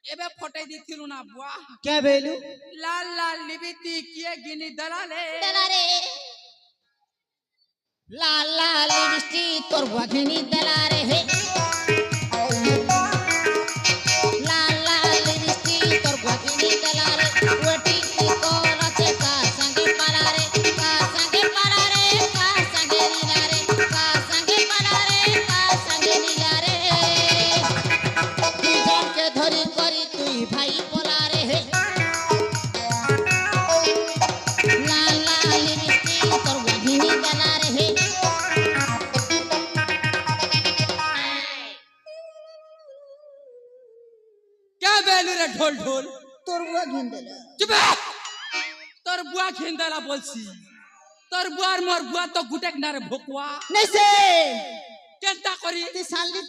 এবে ফটাই দিছিল না বুয়া কে বেলু লাল লাল লিবিতি কিয়ে গিনি দলালে দেলারে লাল লাল লিপস্টি তোর বঘিনী দেলারে হে লাল লাল লিপস্টি তোর বঘিনী দেলারে ওটি কোন আছে কার সঙ্গে পালারে কার সঙ্গে পালারে কার সঙ্গে নীলারে কার সঙ্গে পালারে কার সঙ্গে নীলারে দুজনকে ধরি করি তুই ভাই বলারে হে লাল লাল লিপস্টি তোর বঘিনী দেলারে হে কে বেলু রে ঢোল ঢোল তোর বুয়া ঘিনদেলা চুপ তোর বুয়া ঘিনদালা বলছি তোর বুয়ার মোর বুয়া তো গুটেক না রে ভোকুয়া নেছে কেনটা করি তুই সালি